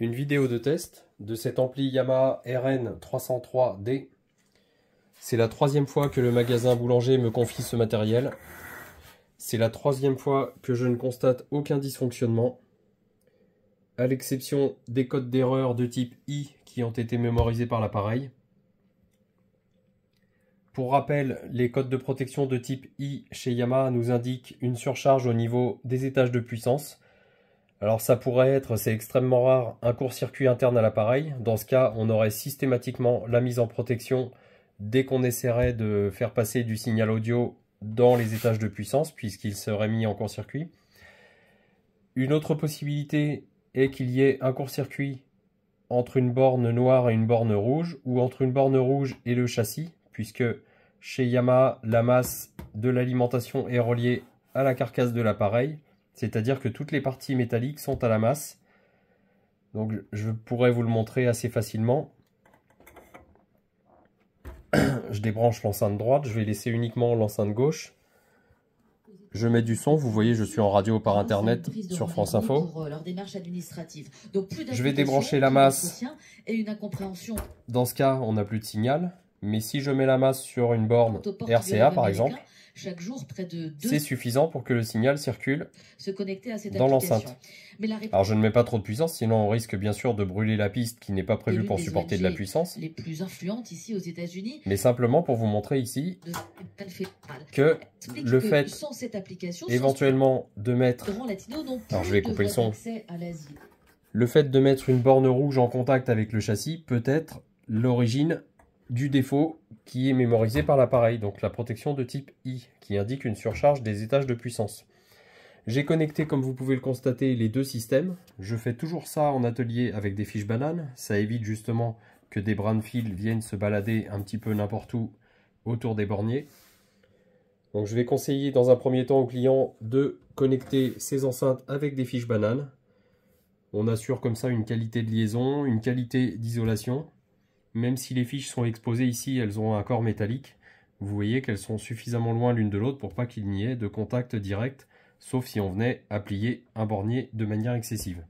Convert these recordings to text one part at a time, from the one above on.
une vidéo de test de cet ampli Yamaha RN303D. C'est la troisième fois que le magasin Boulanger me confie ce matériel. C'est la troisième fois que je ne constate aucun dysfonctionnement, à l'exception des codes d'erreur de type I qui ont été mémorisés par l'appareil. Pour rappel, les codes de protection de type I chez Yamaha nous indiquent une surcharge au niveau des étages de puissance. Alors ça pourrait être, c'est extrêmement rare, un court-circuit interne à l'appareil. Dans ce cas, on aurait systématiquement la mise en protection dès qu'on essaierait de faire passer du signal audio dans les étages de puissance, puisqu'il serait mis en court-circuit. Une autre possibilité est qu'il y ait un court-circuit entre une borne noire et une borne rouge, ou entre une borne rouge et le châssis, puisque chez Yamaha, la masse de l'alimentation est reliée à la carcasse de l'appareil, c'est-à-dire que toutes les parties métalliques sont à la masse. Donc je pourrais vous le montrer assez facilement. Je débranche l'enceinte droite, je vais laisser uniquement l'enceinte gauche. Je mets du son, vous voyez, je suis en radio par internet sur France Info. Je vais débrancher la masse. Dans ce cas, on n'a plus de signal. Mais si je mets la masse sur une borne RCA par exemple, c'est suffisant pour que le signal circule dans l'enceinte. Alors je ne mets pas trop de puissance, sinon on risque bien sûr de brûler la piste qui n'est pas prévue pour supporter de la puissance. Les plus influentes ici aux États-Unis. Mais simplement pour vous montrer ici que le fait éventuellement de mettre... Alors je vais couper le son. Le fait de mettre une borne rouge en contact avec le châssis peut être l'origine du défaut qui est mémorisé par l'appareil, donc la protection de type I, qui indique une surcharge des étages de puissance. J'ai connecté, comme vous pouvez le constater, les deux systèmes. Je fais toujours ça en atelier avec des fiches bananes. Ça évite justement que des brins de fil viennent se balader un petit peu n'importe où autour des borniers. Donc je vais conseiller dans un premier temps au client de connecter ses enceintes avec des fiches bananes. On assure comme ça une qualité de liaison, une qualité d'isolation. Même si les fiches sont exposées ici, elles ont un corps métallique. Vous voyez qu'elles sont suffisamment loin l'une de l'autre pour pas qu'il n'y ait de contact direct, sauf si on venait à plier un bornier de manière excessive.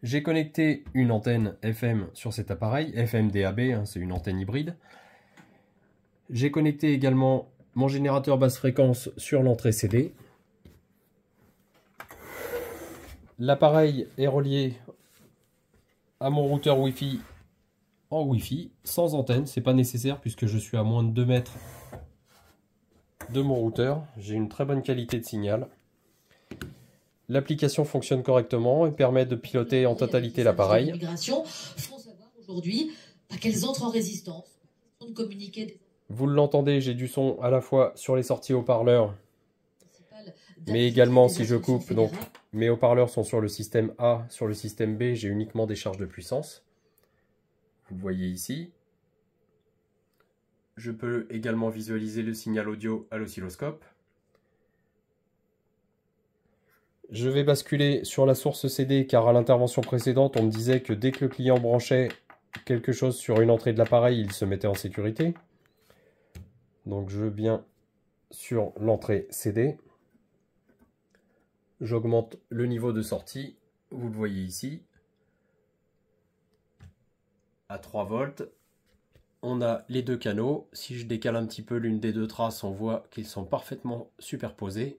J'ai connecté une antenne FM sur cet appareil, FM DAB, hein, c'est une antenne hybride. J'ai connecté également mon générateur basse fréquence sur l'entrée CD. L'appareil est relié à mon routeur Wi-Fi en Wi-Fi, sans antenne, c'est pas nécessaire puisque je suis à moins de 2 mètres de mon routeur. J'ai une très bonne qualité de signal. L'application fonctionne correctement et permet de piloter en totalité l'appareil. Vous l'entendez, j'ai du son à la fois sur les sorties haut-parleurs, mais également si je coupe, donc mes haut-parleurs sont sur le système A, sur le système B, j'ai uniquement des charges de puissance. Vous le voyez ici. Je peux également visualiser le signal audio à l'oscilloscope. Je vais basculer sur la source CD car à l'intervention précédente, on me disait que dès que le client branchait quelque chose sur une entrée de l'appareil, il se mettait en sécurité. Donc je viens sur l'entrée CD. J'augmente le niveau de sortie. Vous le voyez ici. À 3 volts, on a les deux canaux. Si je décale un petit peu l'une des deux traces, on voit qu'ils sont parfaitement superposés.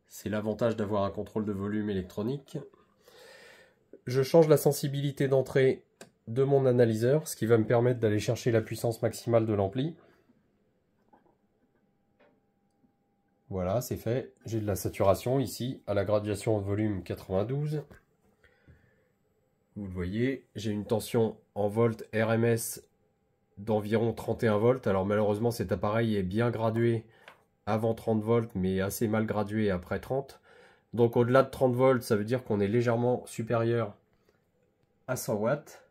C'est l'avantage d'avoir un contrôle de volume électronique. Je change la sensibilité d'entrée de mon analyseur, ce qui va me permettre d'aller chercher la puissance maximale de l'ampli. Voilà, c'est fait. J'ai de la saturation ici, à la graduation de volume 92. Vous le voyez, j'ai une tension en volts RMS d'environ 31 volts. Alors malheureusement cet appareil est bien gradué avant 30 volts mais assez mal gradué après 30. Donc au-delà de 30 volts ça veut dire qu'on est légèrement supérieur à 100 watts.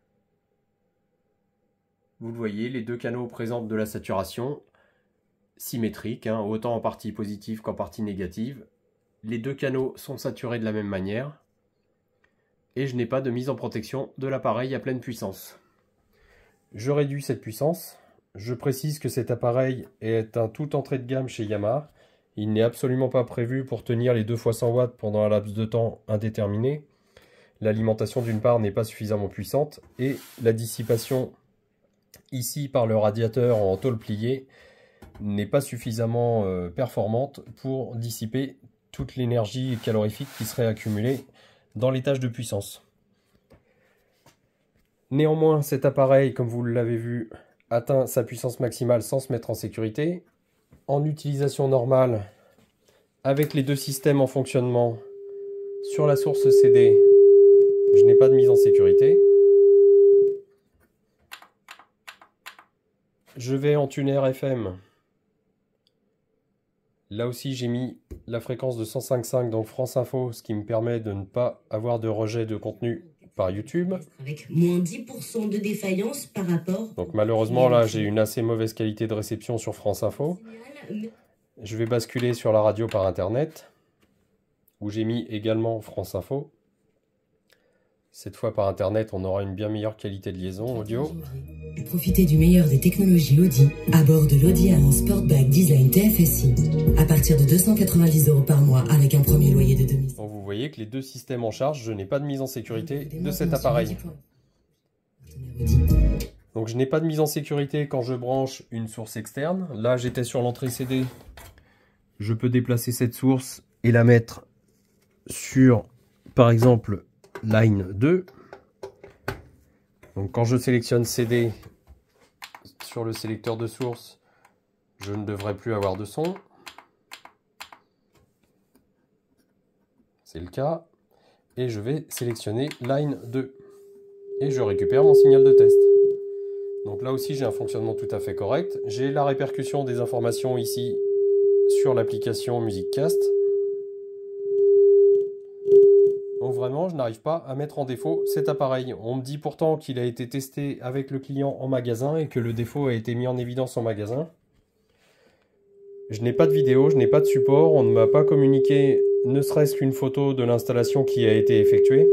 Vous le voyez, les deux canaux présentent de la saturation symétrique, hein, autant en partie positive qu'en partie négative. Les deux canaux sont saturés de la même manière. Et je n'ai pas de mise en protection de l'appareil à pleine puissance. Je réduis cette puissance. Je précise que cet appareil est un tout entrée de gamme chez Yamaha. Il n'est absolument pas prévu pour tenir les 2 fois 100 watts pendant un laps de temps indéterminé. l'alimentation d'une part n'est pas suffisamment puissante et la dissipation ici par le radiateur en tôle pliée n'est pas suffisamment performante pour dissiper toute l'énergie calorifique qui serait accumulée dans l'étage de puissance. Néanmoins, cet appareil, comme vous l'avez vu, atteint sa puissance maximale sans se mettre en sécurité. En utilisation normale, avec les deux systèmes en fonctionnement, sur la source CD, je n'ai pas de mise en sécurité. Je vais en tuner FM. Là aussi, j'ai mis la fréquence de 105.5, donc France Info, ce qui me permet de ne pas avoir de rejet de contenu par YouTube. Avec moins 10% de défaillance par rapport... Donc malheureusement, là, j'ai une assez mauvaise qualité de réception sur France Info. Je vais basculer sur la radio par Internet, où j'ai mis également France Info. Cette fois par Internet, on aura une bien meilleure qualité de liaison audio. Profitez du meilleur des technologies Audi à bord de l'Audi A1 Sportback Design TFSI à partir de 290 € par mois avec un premier loyer de 2000. Donc vous voyez que les deux systèmes en charge, je n'ai pas de mise en sécurité de cet appareil. Donc je n'ai pas de mise en sécurité quand je branche une source externe. Là j'étais sur l'entrée CD. Je peux déplacer cette source et la mettre sur, par exemple, line 2. Donc quand je sélectionne CD sur le sélecteur de source, je ne devrais plus avoir de son. C'est le cas. Et je vais sélectionner line 2. Et je récupère mon signal de test. Donc là aussi j'ai un fonctionnement tout à fait correct. J'ai la répercussion des informations ici sur l'application MusicCast. Donc vraiment, je n'arrive pas à mettre en défaut cet appareil. On me dit pourtant qu'il a été testé avec le client en magasin et que le défaut a été mis en évidence en magasin. Je n'ai pas de vidéo, je n'ai pas de support. On ne m'a pas communiqué ne serait-ce qu'une photo de l'installation qui a été effectuée.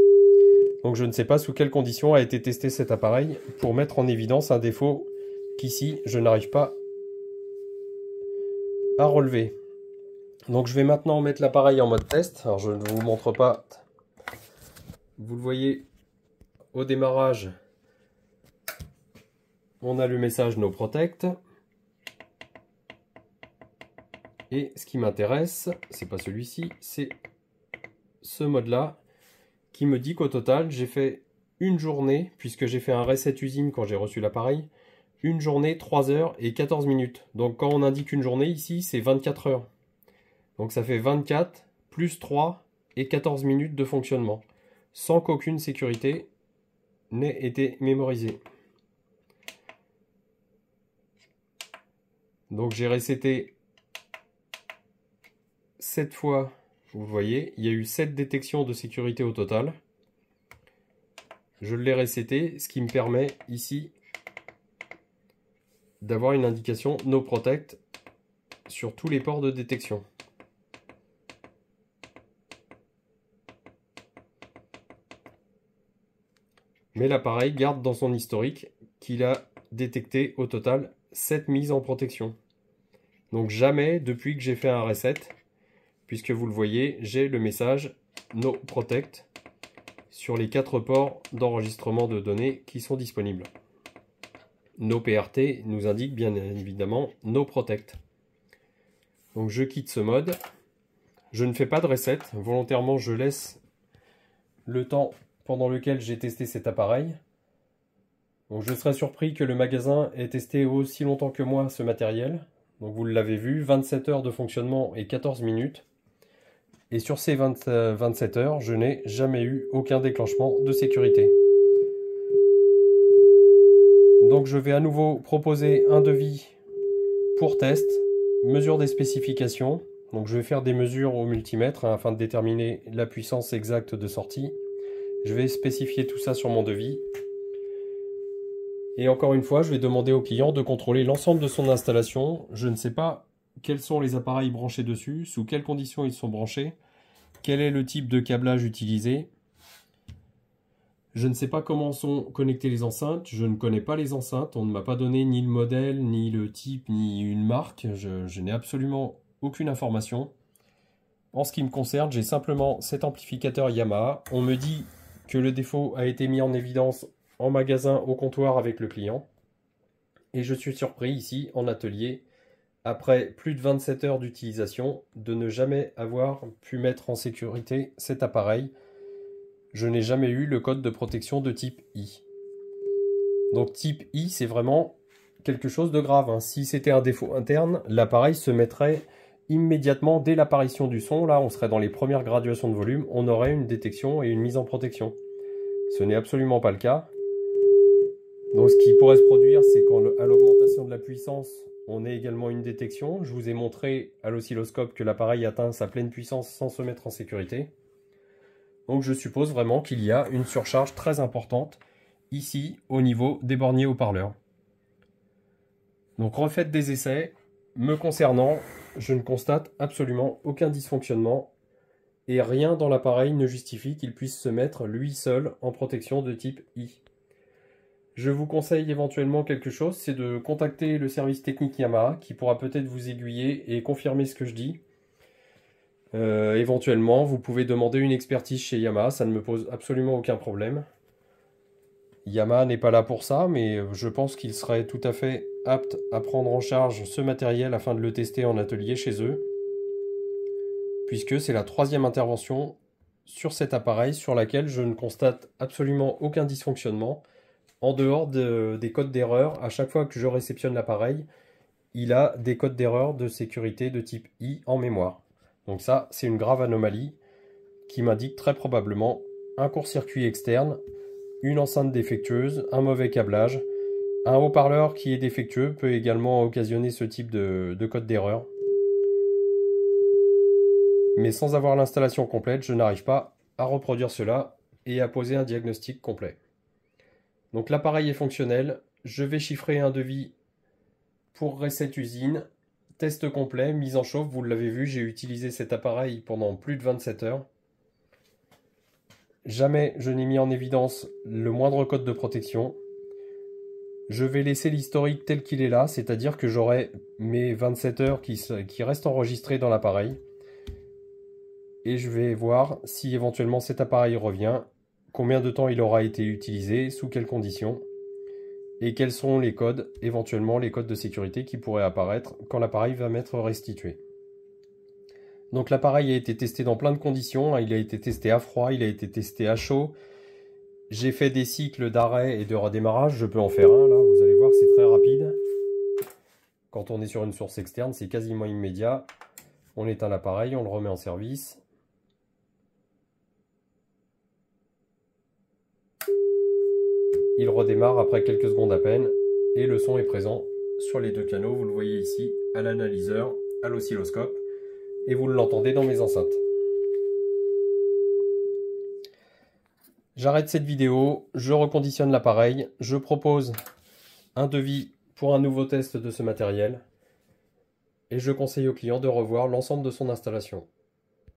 Donc je ne sais pas sous quelles conditions a été testé cet appareil pour mettre en évidence un défaut qu'ici je n'arrive pas à relever. Donc je vais maintenant mettre l'appareil en mode test. Alors je ne vous montre pas. Vous le voyez au démarrage, on a le message No Protect. Et ce qui m'intéresse, c'est pas celui-ci, c'est ce mode-là qui me dit qu'au total, j'ai fait une journée, puisque j'ai fait un reset usine quand j'ai reçu l'appareil, une journée, 3 heures et 14 minutes. Donc quand on indique une journée ici, c'est 24 heures. Donc ça fait 24 plus 3 et 14 minutes de fonctionnement, sans qu'aucune sécurité n'ait été mémorisée. Donc j'ai reseté 7 fois, vous voyez, il y a eu 7 détections de sécurité au total. Je l'ai reseté, ce qui me permet ici d'avoir une indication No Protect sur tous les ports de détection. Mais l'appareil garde dans son historique qu'il a détecté au total 7 mises en protection. Donc jamais depuis que j'ai fait un reset, puisque vous le voyez, j'ai le message No Protect sur les 4 ports d'enregistrement de données qui sont disponibles. No PRT nous indique bien évidemment No Protect. Donc je quitte ce mode. Je ne fais pas de reset. Volontairement, je laisse le temps pendant lequel j'ai testé cet appareil. Donc je serais surpris que le magasin ait testé aussi longtemps que moi ce matériel. Donc vous l'avez vu, 27 heures de fonctionnement et 14 minutes. Et sur ces 27 heures, je n'ai jamais eu aucun déclenchement de sécurité. Donc je vais à nouveau proposer un devis pour test, mesure des spécifications. Donc je vais faire des mesures au multimètre afin de déterminer la puissance exacte de sortie. Je vais spécifier tout ça sur mon devis. Et encore une fois, je vais demander au client de contrôler l'ensemble de son installation. Je ne sais pas quels sont les appareils branchés dessus, sous quelles conditions ils sont branchés, quel est le type de câblage utilisé. Je ne sais pas comment sont connectées les enceintes, je ne connais pas les enceintes, on ne m'a pas donné ni le modèle, ni le type, ni une marque, je n'ai absolument aucune information. En ce qui me concerne, j'ai simplement cet amplificateur Yamaha. On me dit que le défaut a été mis en évidence en magasin au comptoir avec le client. Et je suis surpris ici en atelier, après plus de 27 heures d'utilisation, de ne jamais avoir pu mettre en sécurité cet appareil. Je n'ai jamais eu le code de protection de type I. Donc type I, c'est vraiment quelque chose de grave, hein. Si c'était un défaut interne, l'appareil se mettrait immédiatement dès l'apparition du son. Là, on serait dans les premières graduations de volume, on aurait une détection et une mise en protection. Ce n'est absolument pas le cas. Donc ce qui pourrait se produire, c'est qu'à l'augmentation de la puissance, on ait également une détection. Je vous ai montré à l'oscilloscope que l'appareil atteint sa pleine puissance sans se mettre en sécurité. Donc je suppose vraiment qu'il y a une surcharge très importante ici au niveau des borniers haut-parleurs. Donc refaites des essais. Me concernant, je ne constate absolument aucun dysfonctionnement et rien dans l'appareil ne justifie qu'il puisse se mettre lui seul en protection de type I. Je vous conseille éventuellement quelque chose, c'est de contacter le service technique Yamaha qui pourra peut-être vous aiguiller et confirmer ce que je dis. Éventuellement, vous pouvez demander une expertise chez Yamaha, ça ne me pose absolument aucun problème. Yamaha n'est pas là pour ça, mais je pense qu'il serait tout à fait apte à prendre en charge ce matériel afin de le tester en atelier chez eux, puisque c'est la 3e intervention sur cet appareil sur laquelle je ne constate absolument aucun dysfonctionnement. En dehors des codes d'erreur, à chaque fois que je réceptionne l'appareil, il a des codes d'erreur de sécurité de type I en mémoire. Donc ça, c'est une grave anomalie qui m'indique très probablement un court-circuit externe, une enceinte défectueuse, un mauvais câblage. Un haut-parleur qui est défectueux peut également occasionner ce type de code d'erreur. Mais sans avoir l'installation complète, je n'arrive pas à reproduire cela et à poser un diagnostic complet. Donc l'appareil est fonctionnel. Je vais chiffrer un devis pour reset usine. Test complet, mise en chauffe, vous l'avez vu, j'ai utilisé cet appareil pendant plus de 27 heures. Jamais je n'ai mis en évidence le moindre code de protection. Je vais laisser l'historique tel qu'il est là, c'est-à-dire que j'aurai mes 27 heures qui restent enregistrées dans l'appareil. Et je vais voir si éventuellement cet appareil revient, combien de temps il aura été utilisé, sous quelles conditions, et quels sont les codes, éventuellement les codes de sécurité qui pourraient apparaître quand l'appareil va m'être restitué. Donc l'appareil a été testé dans plein de conditions, hein. Il a été testé à froid, il a été testé à chaud. J'ai fait des cycles d'arrêt et de redémarrage, je peux en faire un là, vous allez voir c'est très rapide. Quand on est sur une source externe, c'est quasiment immédiat. On éteint l'appareil, on le remet en service. Il redémarre après quelques secondes à peine et le son est présent sur les 2 canaux, vous le voyez ici, à l'analyseur, à l'oscilloscope et vous l'entendez dans mes enceintes. J'arrête cette vidéo, je reconditionne l'appareil, je propose un devis pour un nouveau test de ce matériel et je conseille au client de revoir l'ensemble de son installation.